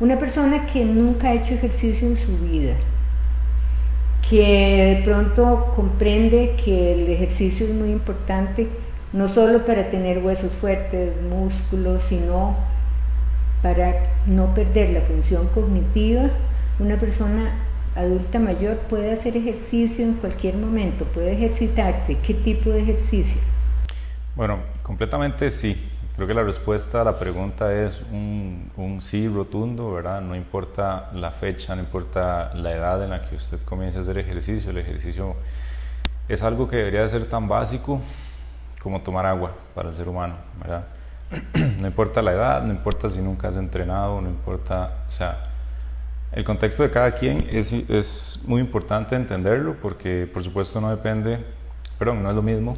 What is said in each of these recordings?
Una persona que nunca ha hecho ejercicio en su vida, que de pronto comprende que el ejercicio es muy importante, no solo para tener huesos fuertes, músculos, sino para no perder la función cognitiva. Una persona adulta mayor puede hacer ejercicio en cualquier momento, puede ejercitarse. ¿Qué tipo de ejercicio? Bueno, completamente sí. Creo que la respuesta a la pregunta es un sí rotundo, ¿verdad? No importa la fecha, no importa la edad en la que usted comience a hacer ejercicio. El ejercicio es algo que debería de ser tan básico como tomar agua para el ser humano, ¿verdad? No importa la edad, no importa si nunca has entrenado, no importa, o sea, el contexto de cada quien es muy importante entenderlo porque por supuesto no es lo mismo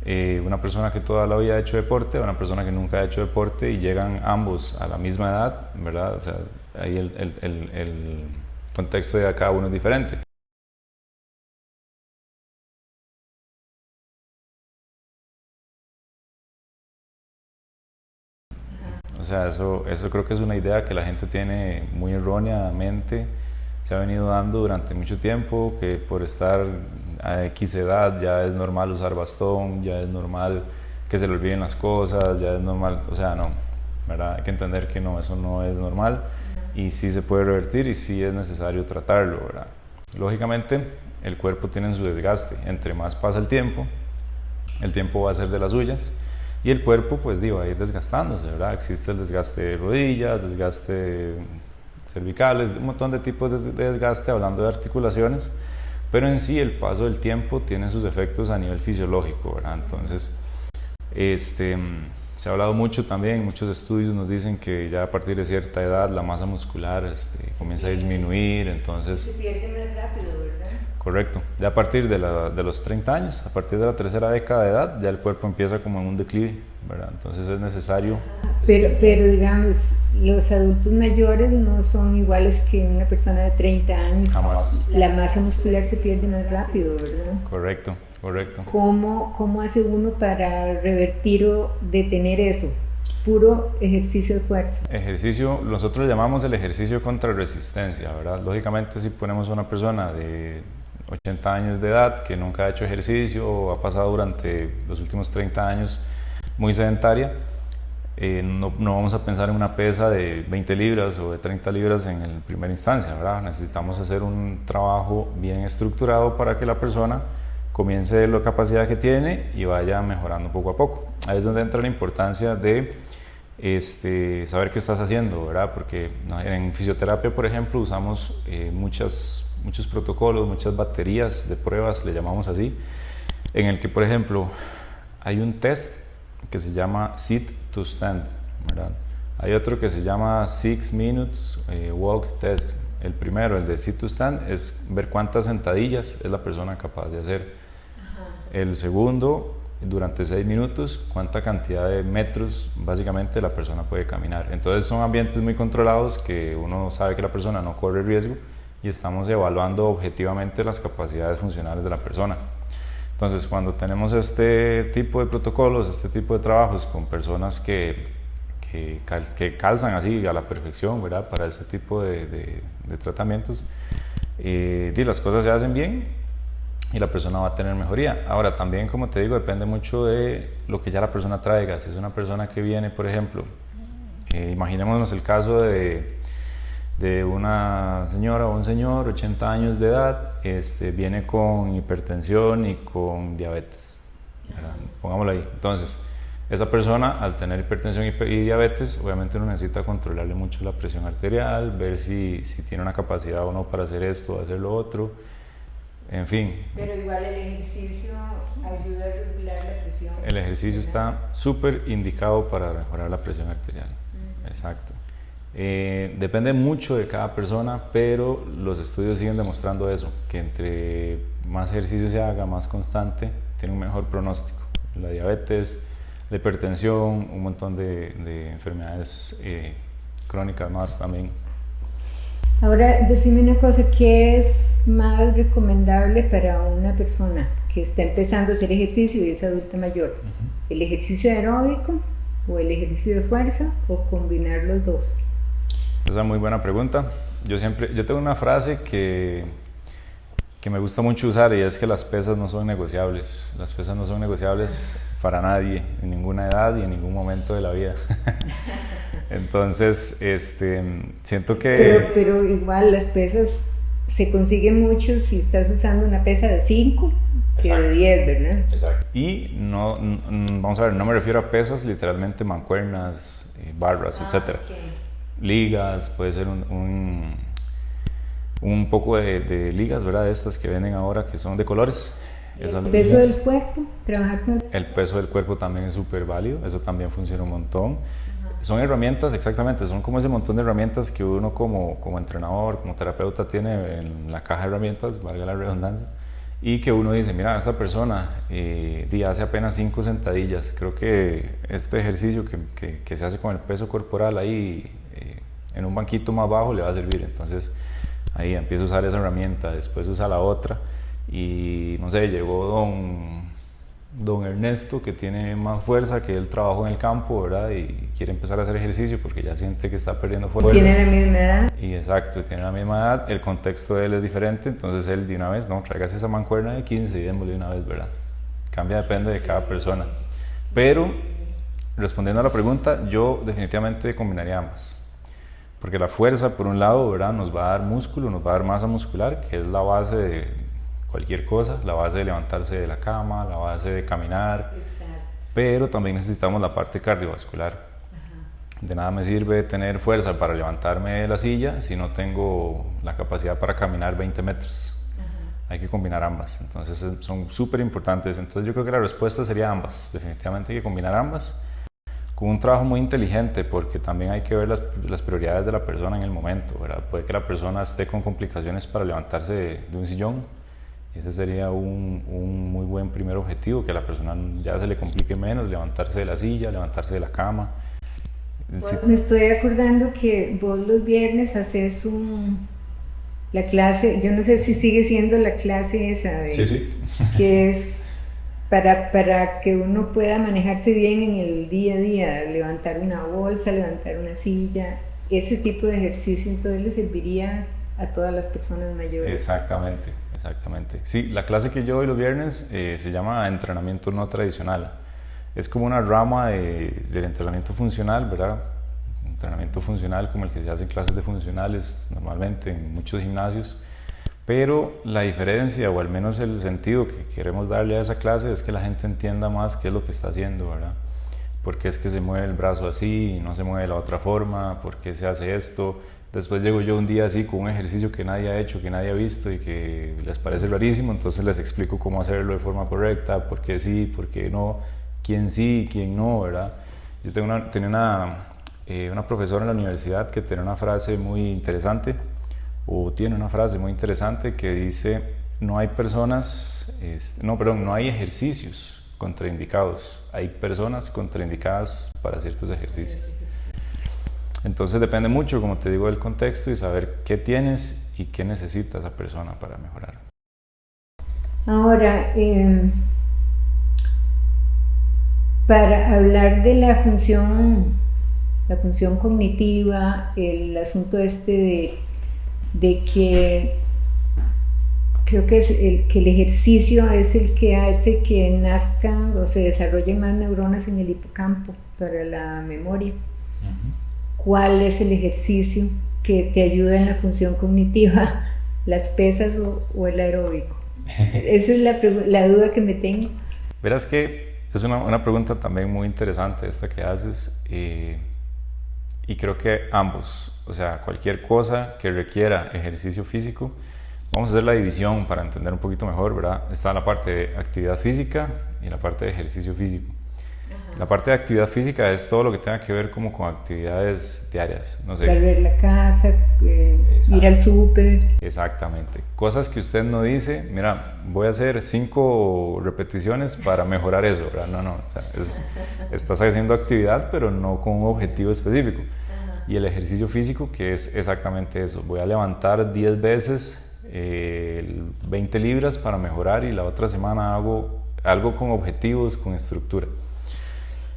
una persona que toda la vida ha hecho deporte a una persona que nunca ha hecho deporte y llegan ambos a la misma edad, ¿verdad? O sea, ahí el contexto de cada uno es diferente. O sea, eso creo que es una idea que la gente tiene muy erróneamente, se ha venido dando durante mucho tiempo, que por estar a X edad ya es normal usar bastón, ya es normal que se le olviden las cosas, ya es normal, o sea, no, ¿verdad? Hay que entender que no, eso no es normal y sí se puede revertir y sí es necesario tratarlo, ¿verdad? Lógicamente, el cuerpo tiene su desgaste, entre más pasa el tiempo va a ser de las suyas y el cuerpo pues va a ir desgastándose, ¿verdad? Existe el desgaste de rodillas, desgaste cervicales, un montón de tipos de desgaste hablando de articulaciones, pero en sí el paso del tiempo tiene sus efectos a nivel fisiológico, ¿verdad? Entonces, se ha hablado mucho también, muchos estudios nos dicen que ya a partir de cierta edad la masa muscular comienza a disminuir, entonces... Se pierde más rápido, ¿verdad? Correcto, ya a partir de los 30 años, a partir de la tercera década de edad, ya el cuerpo empieza como en un declive, ¿verdad? Entonces es necesario... Pero digamos, los adultos mayores no son iguales que una persona de 30 años. Jamás. La masa muscular se pierde más rápido, ¿verdad? Correcto. ¿Cómo hace uno para revertir o detener eso? Puro ejercicio de fuerza. Nosotros llamamos el ejercicio contra resistencia, ¿verdad? Lógicamente si ponemos a una persona de 80 años de edad que nunca ha hecho ejercicio o ha pasado durante los últimos 30 años muy sedentaria, no vamos a pensar en una pesa de 20 libras o de 30 libras en primera instancia, ¿verdad? Necesitamos hacer un trabajo bien estructurado para que la persona comience la capacidad que tiene y vaya mejorando poco a poco. Ahí es donde entra la importancia de saber qué estás haciendo, ¿verdad? Porque en fisioterapia, por ejemplo, usamos muchos protocolos, muchas baterías de pruebas, le llamamos así, en el que, por ejemplo, hay un test que se llama Sit to Stand, ¿verdad? Hay otro que se llama 6 Minutes Walk Test. El primero, el de Sit to Stand, es ver cuántas sentadillas es la persona capaz de hacer. Ajá. El segundo, durante 6 minutos, cuánta cantidad de metros básicamente la persona puede caminar. Entonces son ambientes muy controlados que uno sabe que la persona no corre riesgo y estamos evaluando objetivamente las capacidades funcionales de la persona. Entonces cuando tenemos este tipo de protocolos, este tipo de trabajos con personas que calzan así a la perfección, ¿verdad? Para este tipo de tratamientos, las cosas se hacen bien y la persona va a tener mejoría. Ahora también, como te digo, depende mucho de lo que ya la persona traiga. Si es una persona que viene, por ejemplo, imaginémonos el caso de una señora o un señor, 80 años de edad, viene con hipertensión y con diabetes, ¿verdad? Pongámoslo ahí. Entonces, esa persona, al tener hipertensión y diabetes, obviamente uno necesita controlarle mucho la presión arterial, ver si tiene una capacidad o no para hacer esto o hacer lo otro, en fin. Pero igual el ejercicio ayuda a regular la presión. El ejercicio está súper indicado para mejorar la presión arterial. Exacto. Depende mucho de cada persona, pero los estudios siguen demostrando eso, que entre más ejercicio se haga, más constante, tiene un mejor pronóstico. La diabetes, la hipertensión, un montón de enfermedades crónicas más también. Ahora, decime una cosa, ¿qué es más recomendable para una persona que está empezando a hacer ejercicio y es adulta mayor? ¿El ejercicio aeróbico o el ejercicio de fuerza o combinar los dos? Esa es muy buena pregunta. Yo tengo una frase que me gusta mucho usar, y es que las pesas no son negociables. Las pesas no son negociables para nadie, en ninguna edad y en ningún momento de la vida. Entonces, siento que... Pero igual las pesas se consiguen mucho si estás usando una pesa de 5 que de 10, ¿verdad? Exacto. Y no, vamos a ver, no me refiero a pesas, literalmente mancuernas, barras, etcétera. Okay. Ligas, puede ser un poco de ligas, ¿verdad? Estas que venden ahora que son de colores. ¿El peso del cuerpo? ¿Trabajar con eso? El peso del cuerpo también es súper válido, eso también funciona un montón. Son herramientas, exactamente, son como ese montón de herramientas que uno como entrenador, como terapeuta tiene en la caja de herramientas, valga la redundancia, y que uno dice, mira, esta persona hace apenas 5 sentadillas, creo que este ejercicio que se hace con el peso corporal ahí en un banquito más bajo le va a servir. Entonces ahí empiezo a usar esa herramienta, después usa la otra, y no sé, llegó don Ernesto, que tiene más fuerza, que él trabajó en el campo, ¿verdad? Y quiere empezar a hacer ejercicio porque ya siente que está perdiendo fuerza. ¿Tiene la misma edad? Y exacto, tiene la misma edad, el contexto de él es diferente, entonces él de una vez, no, tráigase esa mancuerna de 15 y démosle de una vez, ¿verdad? Cambia, depende de cada persona. Pero, respondiendo a la pregunta, yo definitivamente combinaría ambas. Porque la fuerza, por un lado, ¿verdad? Nos va a dar músculo, nos va a dar masa muscular, que es la base de cualquier cosa, la base de levantarse de la cama, la base de caminar. Exacto. Pero también necesitamos la parte cardiovascular. Ajá. De nada me sirve tener fuerza para levantarme de la silla si no tengo la capacidad para caminar 20 metros. Ajá. Hay que combinar ambas, entonces son súper importantes. Entonces yo creo que la respuesta sería ambas, definitivamente hay que combinar ambas, con un trabajo muy inteligente, porque también hay que ver las prioridades de la persona en el momento, ¿verdad? Puede que la persona esté con complicaciones para levantarse de un sillón. Ese sería un muy buen primer objetivo, que a la persona ya se le complique menos levantarse de la silla, levantarse de la cama. Me estoy acordando que vos los viernes haces la clase, yo no sé si sigue siendo la clase esa, sí. Que es para que uno pueda manejarse bien en el día a día, levantar una bolsa, levantar una silla, ese tipo de ejercicio entonces le serviría a todas las personas mayores. Exactamente. Sí, la clase que yo doy los viernes se llama entrenamiento no tradicional. Es como una rama del entrenamiento funcional, ¿verdad? Entrenamiento funcional como el que se hace en clases de funcionales normalmente en muchos gimnasios. Pero la diferencia, o al menos el sentido que queremos darle a esa clase, es que la gente entienda más qué es lo que está haciendo, ¿verdad? ¿Por qué es que se mueve el brazo así y no se mueve de la otra forma? ¿Por qué se hace esto? Después llego yo un día así con un ejercicio que nadie ha hecho, que nadie ha visto y que les parece rarísimo, entonces les explico cómo hacerlo de forma correcta, por qué sí, por qué no, quién sí, quién no, ¿verdad? Yo tenía una profesora en la universidad que tiene una frase muy interesante, que dice, no hay ejercicios contraindicados, hay personas contraindicadas para ciertos ejercicios. Entonces depende mucho, como te digo, del contexto y saber qué tienes y qué necesita esa persona para mejorar. Ahora, para hablar de la función cognitiva, el asunto de que creo que que el ejercicio es el que hace que nazcan o se desarrollen más neuronas en el hipocampo para la memoria. Uh-huh. ¿Cuál es el ejercicio que te ayuda en la función cognitiva? ¿Las pesas o el aeróbico? Esa es la duda que me tengo. Verás que es una pregunta también muy interesante esta que haces, y creo que ambos, o sea, cualquier cosa que requiera ejercicio físico, vamos a hacer la división para entender un poquito mejor, ¿verdad? Está la parte de actividad física y la parte de ejercicio físico. La parte de actividad física es todo lo que tenga que ver como con actividades diarias, no sé. Barrer la casa, ir al súper. Exactamente. Cosas que usted no dice, mira, voy a hacer 5 repeticiones para mejorar eso, ¿verdad? No, o sea, estás haciendo actividad, pero no con un objetivo específico. Y el ejercicio físico, que es exactamente eso. Voy a levantar 10 veces 20 libras para mejorar, y la otra semana hago algo con objetivos, con estructura.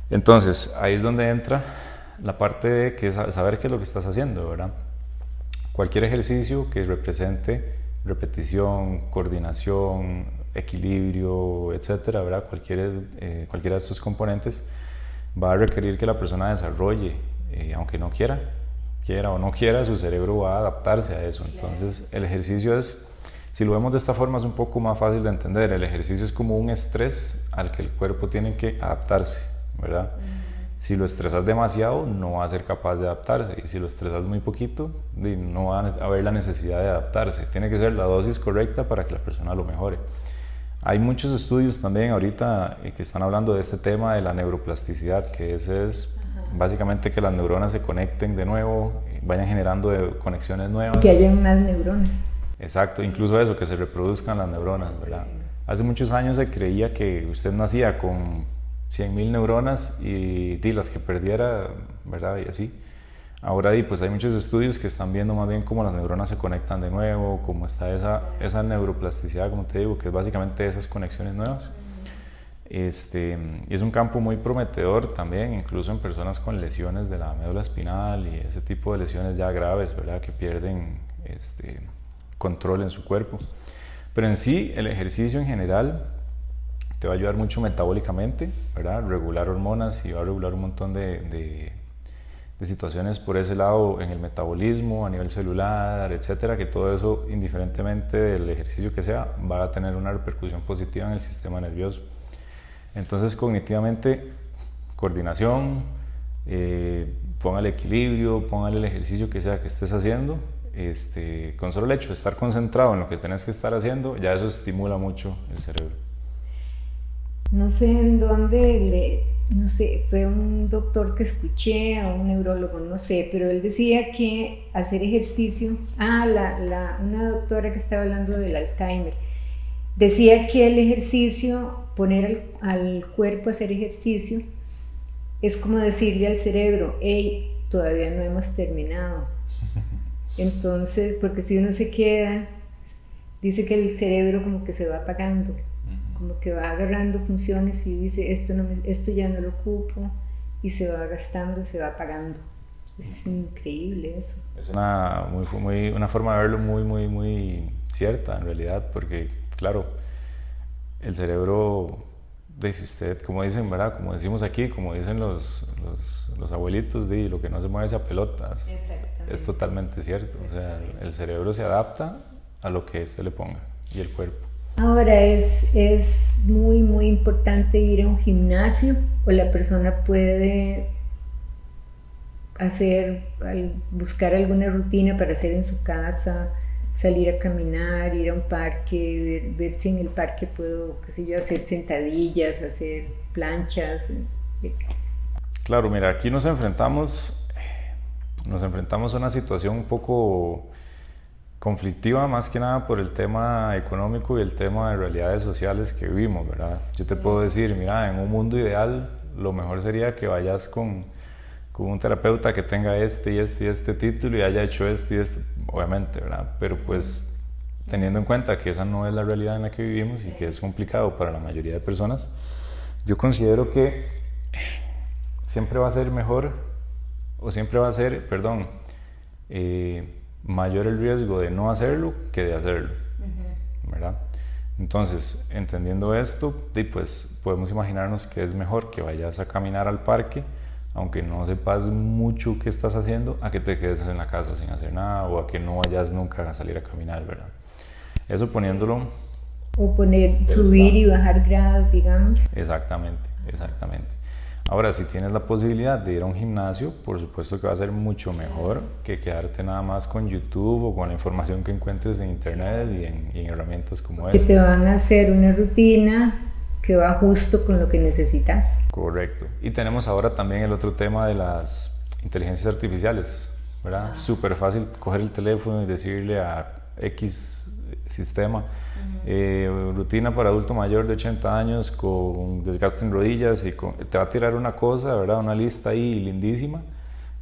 Entonces, ahí es donde entra la parte de que saber qué es lo que estás haciendo, ¿verdad? Cualquier ejercicio que represente repetición, coordinación, equilibrio, etcétera, ¿verdad? Cualquiera de estos componentes va a requerir que la persona desarrolle, aunque no quiera o no quiera, su cerebro va a adaptarse a eso. Entonces, el ejercicio es, si lo vemos de esta forma, es un poco más fácil de entender. El ejercicio es como un estrés al que el cuerpo tiene que adaptarse, ¿verdad? Si lo estresas demasiado, no va a ser capaz de adaptarse, y si lo estresas muy poquito, no va a haber la necesidad de adaptarse. Tiene que ser la dosis correcta para que la persona lo mejore. Hay muchos estudios también ahorita que están hablando de este tema de la neuroplasticidad, que es básicamente que las neuronas se conecten de nuevo, vayan generando conexiones nuevas. Que hayan más neuronas. Exacto, incluso eso, que se reproduzcan las neuronas, ¿verdad? Hace muchos años se creía que usted nacía con 100.000 neuronas y las que perdiera, ¿verdad? Y así. Ahora pues hay muchos estudios que están viendo más bien cómo las neuronas se conectan de nuevo, cómo está esa neuroplasticidad, como te digo, que es básicamente esas conexiones nuevas. Y es un campo muy prometedor también, incluso en personas con lesiones de la médula espinal y ese tipo de lesiones ya graves, ¿verdad? Que pierden control en su cuerpo. Pero en sí, el ejercicio en general te va a ayudar mucho metabólicamente, ¿verdad? Regular hormonas y va a regular un montón de situaciones por ese lado en el metabolismo, a nivel celular, etcétera, que todo eso, indiferentemente del ejercicio que sea, va a tener una repercusión positiva en el sistema nervioso. Entonces, cognitivamente, coordinación, póngale equilibrio, póngale el ejercicio que sea que estés haciendo. Con solo el hecho de estar concentrado en lo que tenés que estar haciendo, ya eso estimula mucho el cerebro. No sé en dónde, no sé, fue un doctor que escuché, o un neurólogo, no sé, pero él decía que hacer ejercicio, una doctora que estaba hablando del Alzheimer, decía que el ejercicio, poner al cuerpo a hacer ejercicio, es como decirle al cerebro, hey, todavía no hemos terminado. Entonces, porque si uno se queda, dice que el cerebro como que se va apagando, como que va agarrando funciones y dice, esto ya no lo ocupo, y se va gastando, se va apagando. Es increíble eso. Es una forma de verlo muy, muy, muy cierta en realidad, porque claro, el cerebro, dice usted, como dicen, ¿verdad? Como decimos aquí, como dicen los abuelitos, lo que no se mueve es a pelotas. Es totalmente cierto. O sea, el cerebro se adapta a lo que usted le ponga, y el cuerpo. Ahora es muy, muy importante ir a un gimnasio, o la persona puede buscar alguna rutina para hacer en su casa, salir a caminar, ir a un parque, ver si en el parque puedo, qué sé yo, hacer sentadillas, hacer planchas. Claro, mira, aquí nos enfrentamos a una situación un poco conflictiva, más que nada por el tema económico y el tema de realidades sociales que vivimos, ¿verdad? Yo te puedo decir, mira, en un mundo ideal, lo mejor sería que vayas con un terapeuta que tenga este título y haya hecho esto y esto, obviamente, ¿verdad? Pero pues teniendo en cuenta que esa no es la realidad en la que vivimos y que es complicado para la mayoría de personas, yo considero que siempre va a ser mejor, o siempre va a ser, mayor el riesgo de no hacerlo que de hacerlo, ¿verdad? Entonces, entendiendo esto, pues podemos imaginarnos que es mejor que vayas a caminar al parque, aunque no sepas mucho qué estás haciendo, a que te quedes en la casa sin hacer nada, o a que no vayas nunca a salir a caminar, ¿verdad? Eso poniéndolo... O subir y bajar grados, digamos. Exactamente. Ahora, si tienes la posibilidad de ir a un gimnasio, por supuesto que va a ser mucho mejor que quedarte nada más con YouTube o con la información que encuentres en internet y en herramientas como esta. Que te van a hacer una rutina que va justo con lo que necesitas. Correcto. Y tenemos ahora también el otro tema de las inteligencias artificiales, ¿verdad? Súper fácil coger el teléfono y decirle a X sistema, rutina para adulto mayor de 80 años con desgaste en rodillas, y te va a tirar una cosa, ¿verdad? Una lista ahí lindísima,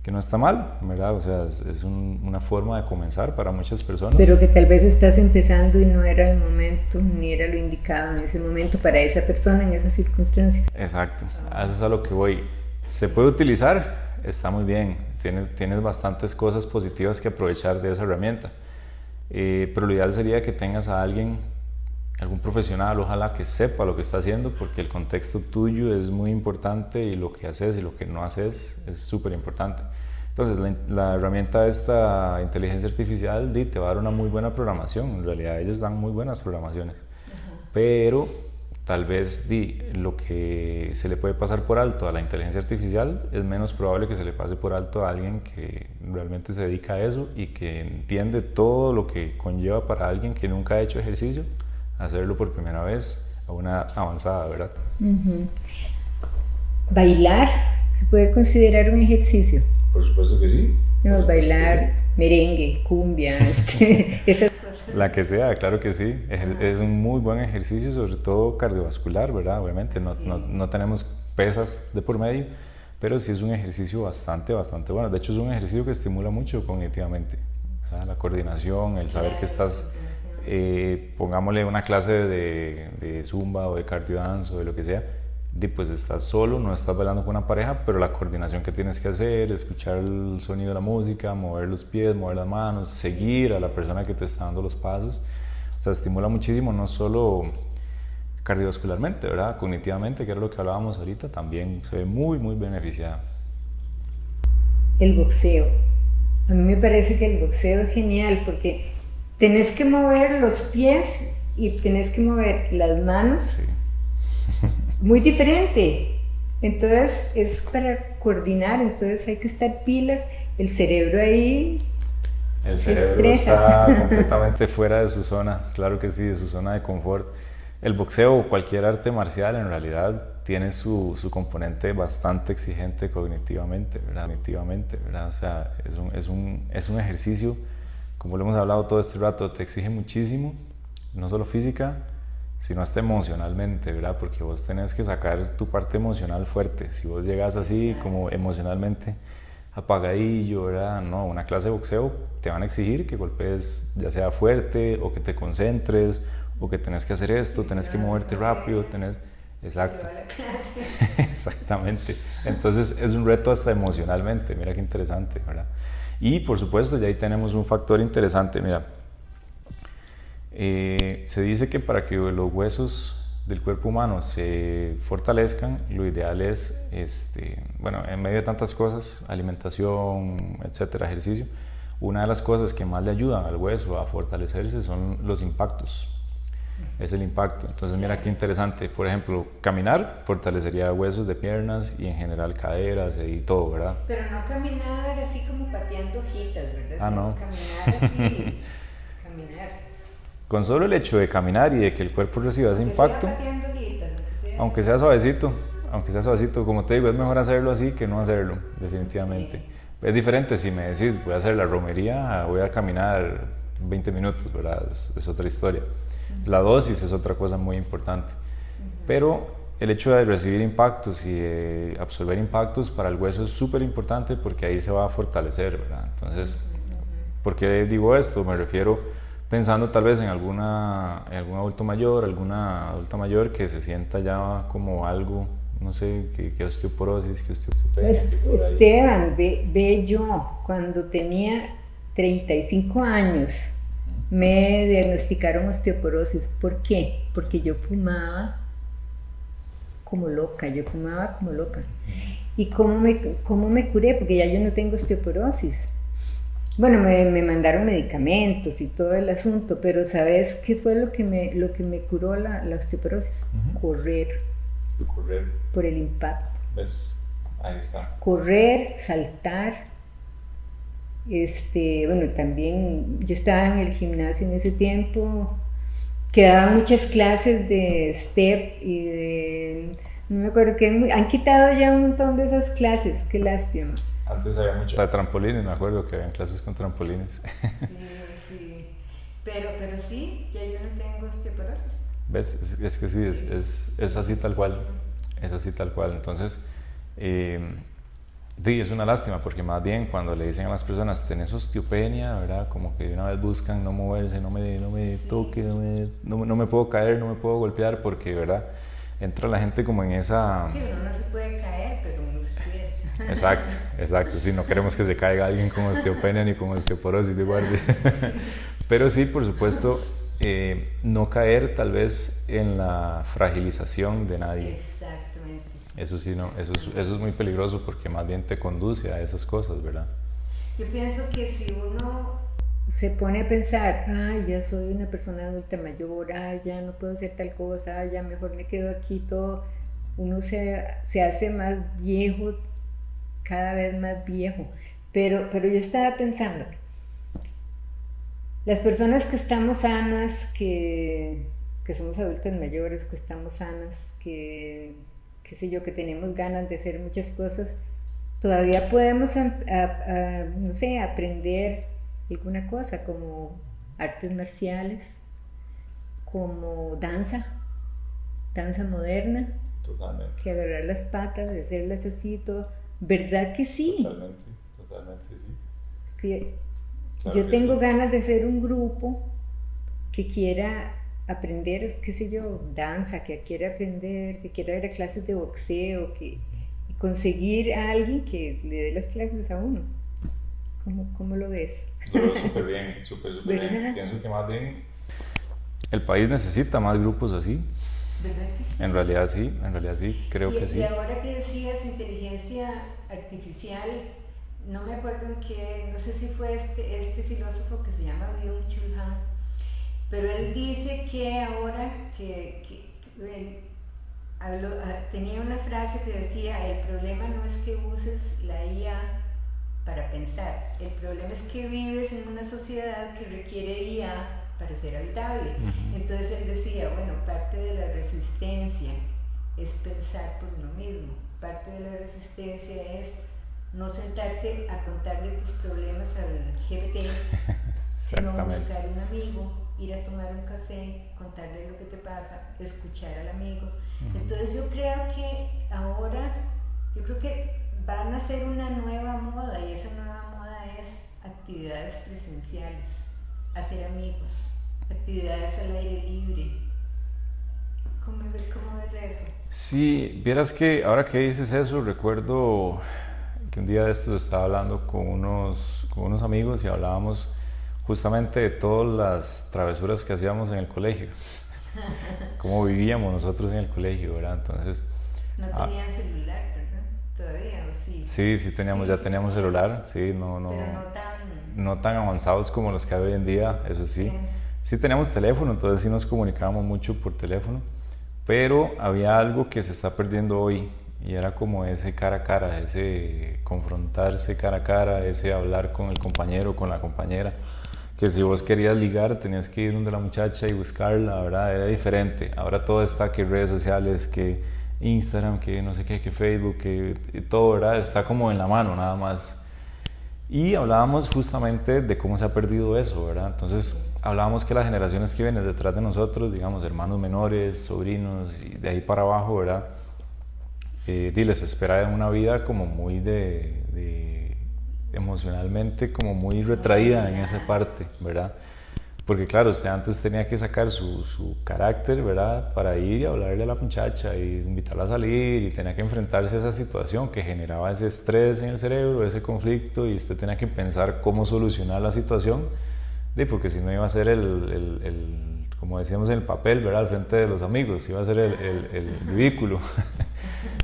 que no está mal, ¿verdad? O sea, es una forma de comenzar para muchas personas. Pero que tal vez estás empezando y no era el momento, ni era lo indicado en ese momento para esa persona, en esas circunstancias. Exacto, a eso es a lo que voy. Se puede utilizar, está muy bien, tienes bastantes cosas positivas que aprovechar de esa herramienta. Pero lo ideal sería que tengas a alguien, algún profesional, ojalá que sepa lo que está haciendo, porque el contexto tuyo es muy importante y lo que haces y lo que no haces es súper importante. Entonces la herramienta esta inteligencia artificial te va a dar una muy buena programación, en realidad ellos dan muy buenas programaciones, pero tal vez lo que se le puede pasar por alto a la inteligencia artificial es menos probable que se le pase por alto a alguien que realmente se dedica a eso y que entiende todo lo que conlleva para alguien que nunca ha hecho ejercicio, hacerlo por primera vez a una avanzada, ¿verdad? ¿Bailar se puede considerar un ejercicio? Por supuesto que sí. No, bailar merengue, cumbia, esas cosas. La que sea, claro que sí. Es un muy buen ejercicio, sobre todo cardiovascular, ¿verdad? Obviamente no tenemos pesas de por medio, pero sí es un ejercicio bastante bueno. De hecho, es un ejercicio que estimula mucho cognitivamente, ¿verdad? La coordinación, el saber que estás, pongámosle una clase de zumba o de cardio dance o de lo que sea, pues estás solo, no estás bailando con una pareja, pero la coordinación que tienes que hacer, escuchar el sonido de la música, mover los pies, mover las manos, seguir a la persona que te está dando los pasos, o sea, estimula muchísimo, no solo cardiovascularmente, ¿verdad? Cognitivamente, que era lo que hablábamos ahorita, también se ve muy beneficiada. El boxeo. A mí me parece que el boxeo es genial porque tenés que mover los pies y tenés que mover las manos. Sí. Muy diferente, entonces es para coordinar, entonces hay que estar pilas, el cerebro ahí el cerebro está completamente fuera de su zona, claro que sí, de su zona de confort. El boxeo o cualquier arte marcial en realidad tiene su componente bastante exigente cognitivamente, ¿verdad? ¿Verdad? O sea, es un ejercicio, como lo hemos hablado todo este rato, te exige muchísimo, no solo física, sino hasta emocionalmente, ¿verdad? Porque vos tenés que sacar tu parte emocional fuerte. Si vos llegas así como emocionalmente apagadillo, ¿verdad? No, una clase de boxeo te van a exigir que golpees ya sea fuerte o que te concentres o que tenés que hacer esto, tenés que moverte rápido, tenés... Exacto. Exactamente. Entonces es un reto hasta emocionalmente, mira qué interesante, ¿verdad? Y por supuesto ya ahí tenemos un factor interesante, mira. Se dice que para que los huesos del cuerpo humano se fortalezcan, lo ideal es, bueno, en medio de tantas cosas, alimentación, etcétera, ejercicio, una de las cosas que más le ayudan al hueso a fortalecerse son los impactos. Es el impacto. Entonces mira qué interesante, por ejemplo, caminar fortalecería huesos de piernas y en general caderas y todo, ¿verdad? Pero no caminar así como pateando hojitas, ¿verdad? Ah, no. Caminar así, caminar. Con solo el hecho de caminar y de que el cuerpo reciba ese impacto, aunque sea suavecito, como te digo, es mejor hacerlo así que no hacerlo, definitivamente. Sí. Es diferente si me decís, voy a hacer la romería, voy a caminar 20 minutos, ¿verdad? Es otra historia. La dosis es otra cosa muy importante. Pero el hecho de recibir impactos y de absorber impactos para el hueso es súper importante porque ahí se va a fortalecer, ¿verdad? Entonces, ¿por qué digo esto? Me refiero pensando tal vez en algún adulto mayor, alguna adulta mayor que se sienta ya como algo, no sé, que osteoporosis, que osteopenia. Esteban, ve yo, cuando tenía 35 años, me diagnosticaron osteoporosis. ¿Por qué? Porque yo fumaba como loca. ¿Y cómo me curé? Porque ya yo no tengo osteoporosis. Bueno, me mandaron medicamentos y todo el asunto, pero ¿sabes qué fue lo que me curó la osteoporosis? Correr. Por el impacto. ¿Ves? Ahí está. Correr, saltar. Bueno, también yo estaba en el gimnasio en ese tiempo, quedaban muchas clases de step y no me acuerdo qué, han quitado ya un montón de esas clases, qué lástima. Antes había mucho de trampolines, me acuerdo que habían clases con trampolines. Sí. Pero sí, ya yo no tengo osteoporosis. ¿Ves? Es que sí, es así tal cual. Es así tal cual. Entonces, es una lástima porque más bien cuando le dicen a las personas tenés osteopenia, ¿verdad? Como que de una vez buscan no moverse, no me toque, no me puedo caer, no me puedo golpear porque, ¿verdad? Entra la gente como en esa... Sí, uno no se puede caer, pero uno se puede. Exacto, exacto. Sí, no queremos que se caiga alguien con osteopenia ni con osteoporosis de guardia. Pero sí, por supuesto, no caer tal vez en la fragilización de nadie. Exactamente. Eso sí, no, eso es muy peligroso porque más bien te conduce a esas cosas, ¿verdad? Yo pienso que si uno se pone a pensar, ay, ya soy una persona adulta mayor, ay, ya no puedo hacer tal cosa, ay, ya mejor me quedo aquí, todo, uno se hace más viejo, cada vez más viejo. Pero yo estaba pensando, las personas que estamos sanas, que somos adultas mayores, que estamos sanas, qué sé yo, que tenemos ganas de hacer muchas cosas, todavía podemos, no sé, aprender alguna cosa como artes marciales, como danza moderna, Totalmente. que agarrar las patas, hacerlas así, todo. ¿Verdad que sí? Totalmente, totalmente, sí. Que Claro yo que tengo sí. ganas de hacer un grupo que quiera aprender, qué sé yo, danza, que quiera aprender, que quiera ir a clases de boxeo, y conseguir a alguien que le dé las clases a uno. ¿Cómo lo ves? Lo veo súper bien, súper bien. ¿Verdad? Pienso que más bien el país necesita más grupos así. ¿Verdad que sí? En realidad sí, creo que Y sí. ahora que decías inteligencia artificial, no me acuerdo en qué, no sé si fue este filósofo que se llama Byung-Chul Han, pero él dice que ahora él tenía una frase que decía, el problema no es que uses la IA para pensar, el problema es que vives en una sociedad que requiere IA para ser habitable. Entonces él decía, bueno, parte de la resistencia es pensar por uno mismo, parte de la resistencia es no sentarse a contarle tus problemas al GPT, sino buscar un amigo, ir a tomar un café, contarle lo que te pasa, escuchar al amigo. Entonces yo creo que ahora, yo creo que van a ser una nueva moda, y esa nueva moda es actividades presenciales, hacer amigos, actividades al aire libre. ¿Cómo ves eso? Sí, vieras que ahora que dices eso, recuerdo que un día de estos estaba hablando con unos amigos y hablábamos justamente de todas las travesuras que hacíamos en el colegio, cómo vivíamos nosotros en el colegio, ¿verdad? Entonces... No tenían celular, ¿verdad? Todavía, ¿o sí? Sí, teníamos, ya teníamos celular, sí, Pero no tan avanzados como los que hay hoy en día, eso sí. Sí teníamos teléfono, entonces sí nos comunicábamos mucho por teléfono, pero había algo que se está perdiendo hoy, y era como ese cara a cara, ese confrontarse cara a cara, ese hablar con el compañero, con la compañera, que si vos querías ligar tenías que ir donde la muchacha y buscarla, ¿verdad? Era diferente. Ahora todo está que redes sociales, que Instagram, que no sé qué, que Facebook, que todo, ¿verdad? Está como en la mano nada más. Y hablábamos justamente de cómo se ha perdido eso, ¿verdad? Entonces hablábamos que las generaciones que vienen detrás de nosotros, digamos hermanos menores, sobrinos y de ahí para abajo, ¿verdad? Les espera una vida como muy emocionalmente como muy retraída en esa parte, ¿verdad? Porque claro, usted antes tenía que sacar su carácter, ¿verdad? Para ir y hablarle a la muchacha y invitarla a salir, y tenía que enfrentarse a esa situación que generaba ese estrés en el cerebro, ese conflicto, y usted tenía que pensar cómo solucionar la situación, porque si no iba a ser como decíamos en el papel, ¿verdad? Al frente de los amigos, iba a ser el ridículo.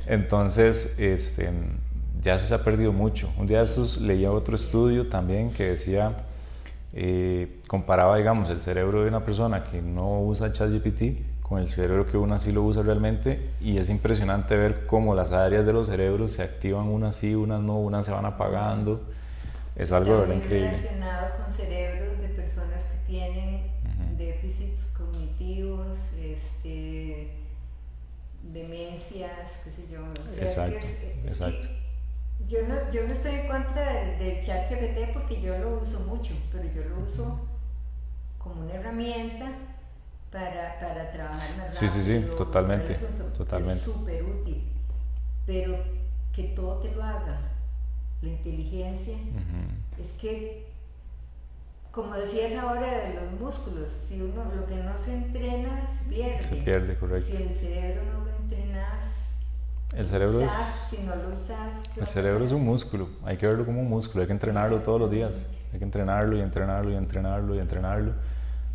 Entonces, ya eso se ha perdido mucho. Un día de estos leía otro estudio también que decía, comparaba, digamos, el cerebro de una persona que no usa ChatGPT con el cerebro que uno sí lo usa realmente, y es impresionante ver cómo las áreas de los cerebros se activan, unas sí, unas no, unas se van apagando. Es algo de verdad increíble. Está relacionado con cerebros de personas que tienen déficits cognitivos, demencias, qué sé yo. O sea, Exacto, exacto. Yo no estoy en contra del chat GPT porque yo lo uso mucho, pero yo lo uso como una herramienta para trabajar más rápido. Sí, totalmente, totalmente. Es súper útil, pero que todo te lo haga, la inteligencia, es que, como decías ahora de los músculos, si uno lo que no se entrena se pierde. Se pierde, correcto. Si el cerebro no lo entrenas, El cerebro si no lo usas, el cerebro es un músculo, hay que verlo como un músculo, hay que entrenarlo todos los días, hay que entrenarlo y entrenarlo y entrenarlo y entrenarlo,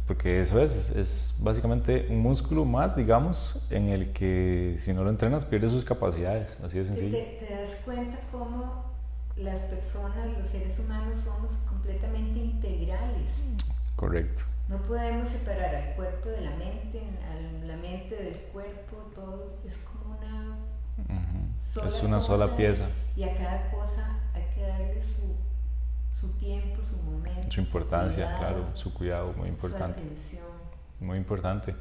porque eso es básicamente un músculo más, digamos, en el que si no lo entrenas pierde sus capacidades, así de sencillo. Te das cuenta cómo las personas, los seres humanos somos completamente integrales. Correcto. No podemos separar al cuerpo de la mente, a la mente del cuerpo, todo es como una es una sola pieza. Y a cada cosa hay que darle su tiempo, su momento. Su importancia, su cuidado, claro, su cuidado, muy importante. Su atención. Muy importante.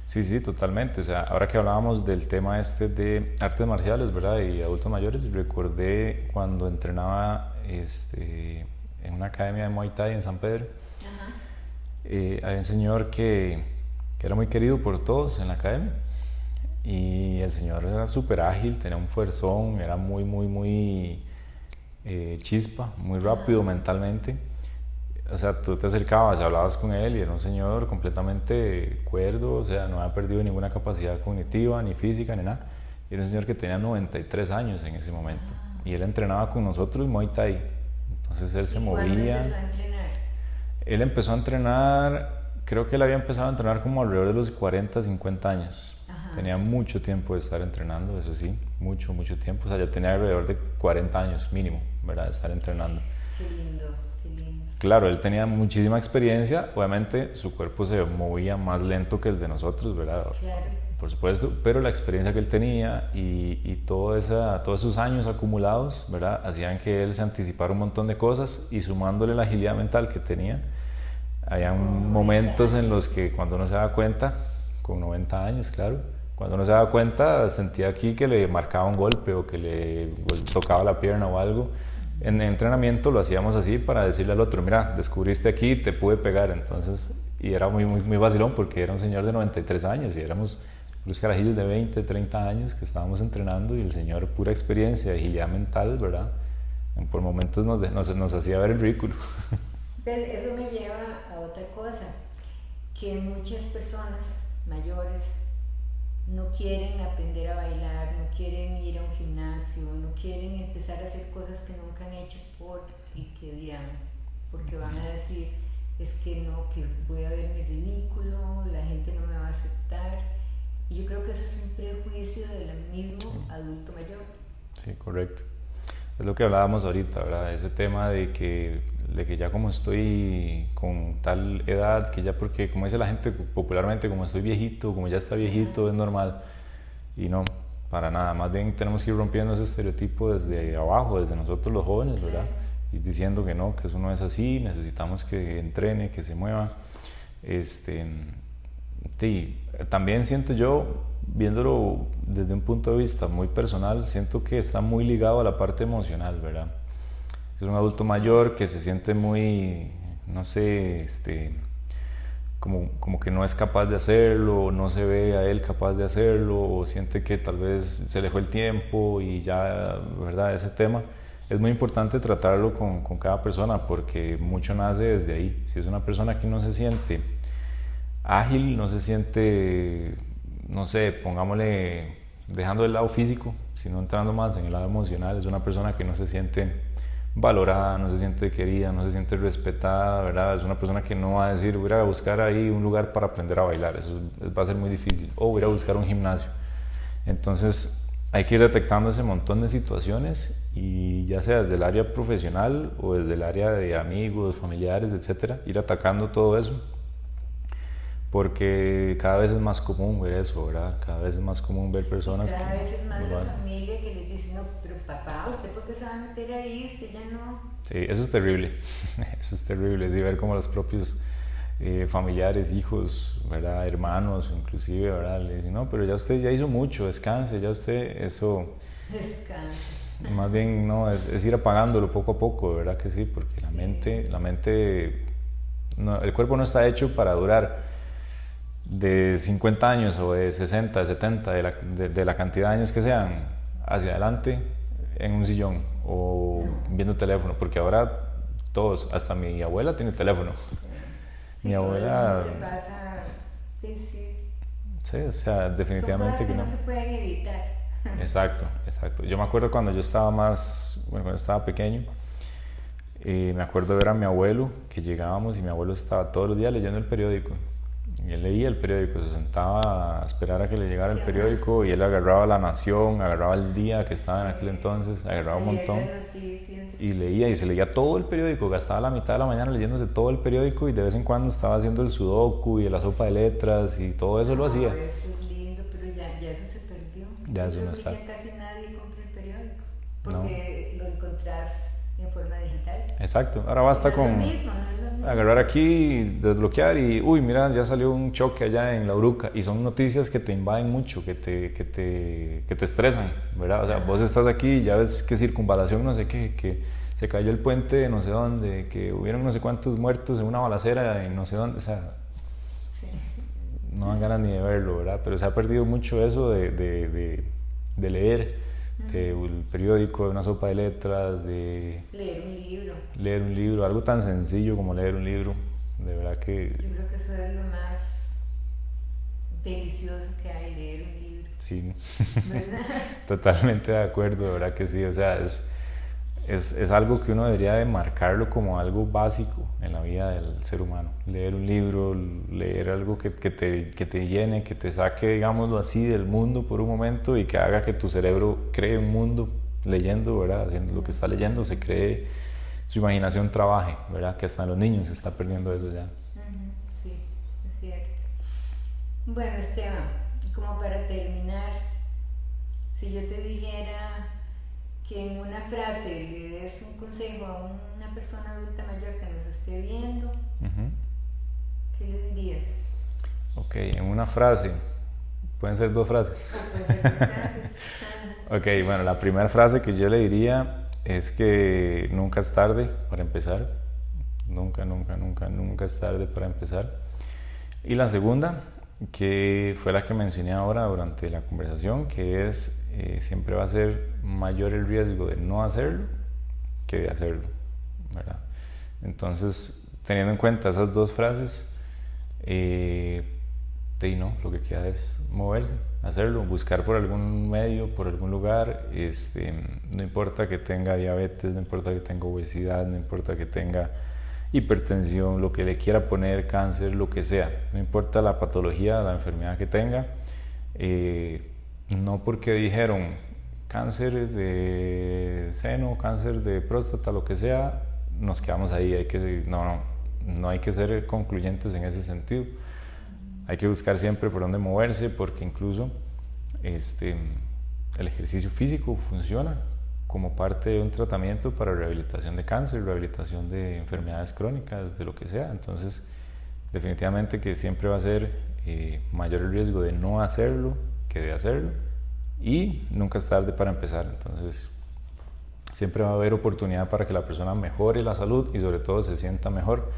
Sí, sí, totalmente. O sea, ahora que hablábamos del tema este de artes marciales, ¿verdad? Y adultos mayores, recordé cuando entrenaba en una academia de Muay Thai en San Pedro. Hay un señor que era muy querido por todos en la academia y el señor era súper ágil, tenía un fuerzón, era muy chispa, muy rápido mentalmente. O sea, tú te acercabas, hablabas con él y era un señor completamente cuerdo, o sea, no había perdido ninguna capacidad cognitiva, ni física, ni nada. Y era un señor que tenía 93 años en ese momento y él entrenaba con nosotros Muay Thai. Entonces él se movía. ¿Cuándo empezó a entrenar? Él empezó a entrenar, creo que él había empezado a entrenar como alrededor de los 40, 50 años. Tenía mucho tiempo de estar entrenando, eso sí, mucho tiempo. O sea, ya tenía alrededor de 40 años mínimo, ¿verdad? De estar entrenando. Qué lindo, qué lindo. Claro, él tenía muchísima experiencia, obviamente su cuerpo se movía más lento que el de nosotros, ¿verdad? Claro. Por supuesto, pero la experiencia que él tenía y todos esos años acumulados, ¿verdad? Hacían que él se anticipara un montón de cosas y sumándole la agilidad mental que tenía, había momentos en los que cuando uno se daba cuenta, con 90 años, claro, cuando uno se daba cuenta sentía aquí que le marcaba un golpe o que le tocaba la pierna o algo. En el entrenamiento lo hacíamos así para decirle al otro, mira, descubriste aquí, te pude pegar. Entonces, y era muy vacilón porque era un señor de 93 años y éramos los carajillos de 20, 30 años que estábamos entrenando y el señor, pura experiencia, agilidad mental, ¿verdad? Por momentos nos hacía ver el ridículo. Eso me lleva a otra cosa, que muchas personas mayores no quieren aprender a bailar, no quieren ir a un gimnasio, no quieren empezar a hacer cosas que nunca han hecho y que dirán, porque van a decir, es que no, que voy a verme ridículo, la gente no me va a aceptar. Y yo creo que eso es un prejuicio del mismo adulto mayor. Sí, correcto. Es lo que hablábamos ahorita, ¿verdad? Ese tema de que ya como estoy con tal edad, que ya porque, como dice la gente popularmente, como estoy viejito, como ya está viejito, es normal. Y no, para nada. Más bien tenemos que ir rompiendo ese estereotipo desde abajo, desde nosotros los jóvenes, ¿verdad? Y diciendo que no, que eso no es así, necesitamos que entrene, que se mueva. Sí, también siento yo, viéndolo desde un punto de vista muy personal, siento que está muy ligado a la parte emocional, ¿verdad? Es un adulto mayor que se siente muy, no sé, como que no es capaz de hacerlo, no se ve a él capaz de hacerlo, o siente que tal vez se le fue el tiempo y ya, ¿verdad? Ese tema es muy importante tratarlo con cada persona porque mucho nace desde ahí. Si es una persona que no se siente ágil, no se siente, no sé, pongámosle, dejando el lado físico, sino entrando más en el lado emocional, es una persona que no se siente valorada, no se siente querida, no se siente respetada, ¿verdad? Es una persona que no va a decir, voy a buscar ahí un lugar para aprender a bailar, eso va a ser muy difícil, o voy a buscar un gimnasio. Entonces hay que ir detectando ese montón de situaciones y ya sea desde el área profesional o desde el área de amigos, familiares, etcétera, ir atacando todo eso. Porque cada vez es más común ver eso, ¿verdad? Cada vez es más común ver personas que... Cada vez es más la familia que les dice, no, pero papá, ¿usted por qué se va a meter ahí? Usted ya no... Sí, eso es terrible. Eso es terrible, es ver como los propios familiares, hijos, ¿verdad? Hermanos, inclusive, ¿verdad? Le dicen, no, pero ya usted ya hizo mucho, descanse, ya usted, eso... Descanse. Más bien, no, es ir apagándolo poco a poco, ¿verdad? Que sí, porque la mente no, el cuerpo no está hecho para durar de 50 años o de 60, de 70, de la cantidad de años que sean, hacia adelante en un sillón o viendo teléfono, porque ahora todos, hasta mi abuela tiene teléfono. Sí, mi abuela... Se pasa, sí, o sea, definitivamente son cosas que no. No se pueden evitar. Exacto, exacto. Yo me acuerdo cuando yo estaba cuando estaba pequeño, me acuerdo de ver a mi abuelo, que llegábamos y mi abuelo estaba todos los días leyendo el periódico. Y él leía el periódico, se sentaba a esperar a que le llegara el periódico y él agarraba La Nación, agarraba El Día, que estaba en aquel entonces, agarraba un montón y leía, y se leía todo el periódico, gastaba la mitad de la mañana leyéndose todo el periódico y de vez en cuando estaba haciendo el sudoku y la sopa de letras y todo eso lo hacía. Eso es lindo, pero ya eso se perdió. Ya eso no está. Ya casi nadie compra el periódico porque lo encontrás en forma digital. Exacto, ahora basta con agarrar aquí, desbloquear y uy, mira, ya salió un choque allá en La Uruca, y son noticias que te invaden mucho, que te estresan, ¿verdad? O sea, vos estás aquí y ya ves que circunvalación no sé qué, que se cayó el puente de no sé dónde, que hubieron no sé cuántos muertos en una balacera en no sé dónde, o sea, no dan ganas ni de verlo, ¿verdad? Pero se ha perdido mucho eso de leer, del periódico, de una sopa de letras, de leer un libro, algo tan sencillo como leer un libro, de verdad que... Yo creo que eso es lo más delicioso que hay, leer un libro. Sí, ¿verdad? Totalmente de acuerdo, de verdad que sí, o sea, es algo que uno debería de marcarlo como algo básico en la vida del ser humano. Leer un libro, leer algo que te llene, que te saque, digámoslo así, del mundo por un momento y que haga que tu cerebro cree un mundo leyendo, ¿verdad? Haciendo lo que está leyendo, se cree, su imaginación trabaje, ¿verdad? Que hasta en los niños se está perdiendo eso ya. Sí, es cierto. Bueno, Esteban, como para terminar, si yo te dijera que en una frase le des un consejo a una persona adulta mayor que nos esté viendo, ¿qué le dirías? Ok, en una frase, pueden ser dos frases. Pueden ser dos frases. Ok, bueno, la primera frase que yo le diría es que nunca es tarde para empezar. Nunca, nunca, nunca, nunca es tarde para empezar. Y la segunda, que fue la que mencioné ahora durante la conversación, que es siempre va a ser mayor el riesgo de no hacerlo que de hacerlo, ¿verdad? Entonces, teniendo en cuenta esas dos frases, lo que queda es moverse, hacerlo, buscar por algún medio, por algún lugar, no importa que tenga diabetes, no importa que tenga obesidad, no importa que tenga hipertensión, lo que le quiera poner, cáncer, lo que sea, no importa la patología, la enfermedad que tenga, no porque dijeron cáncer de seno, cáncer de próstata, lo que sea, nos quedamos ahí, no hay que ser concluyentes en ese sentido, hay que buscar siempre por dónde moverse, porque incluso el ejercicio físico funciona como parte de un tratamiento para rehabilitación de cáncer, rehabilitación de enfermedades crónicas, de lo que sea. Entonces, definitivamente que siempre va a ser mayor el riesgo de no hacerlo que de hacerlo, y nunca es tarde para empezar. Entonces, siempre va a haber oportunidad para que la persona mejore la salud y sobre todo se sienta mejor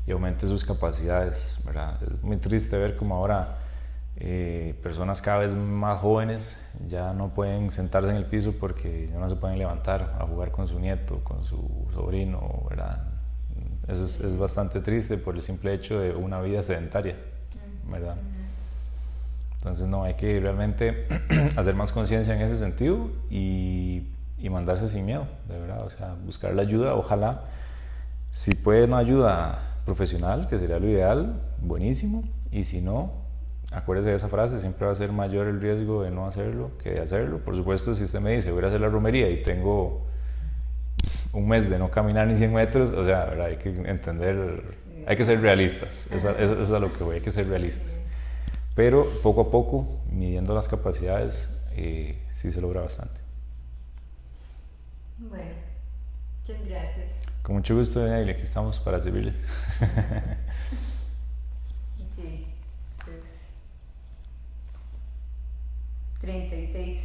y aumente sus capacidades, ¿verdad? Es muy triste ver como ahora personas cada vez más jóvenes ya no pueden sentarse en el piso porque ya no se pueden levantar a jugar con su nieto, con su sobrino, ¿verdad? Eso es bastante triste por el simple hecho de una vida sedentaria, ¿verdad? Entonces no, hay que realmente hacer más conciencia en ese sentido y mandarse sin miedo, de verdad, o sea, buscar la ayuda, ojalá, si puede una ayuda profesional, que sería lo ideal, buenísimo, y si no, acuérdese de esa frase, siempre va a ser mayor el riesgo de no hacerlo que de hacerlo. Por supuesto, si usted me dice, voy a hacer la romería y tengo un mes de no caminar ni 100 metros, o sea, ¿verdad? Hay que entender, hay que ser realistas, eso es a lo que voy, hay que ser realistas. Pero poco a poco, midiendo las capacidades, sí se logra bastante. Bueno, muchas gracias. Con mucho gusto, doña Aile, aquí estamos para servirles. Ok, pues 36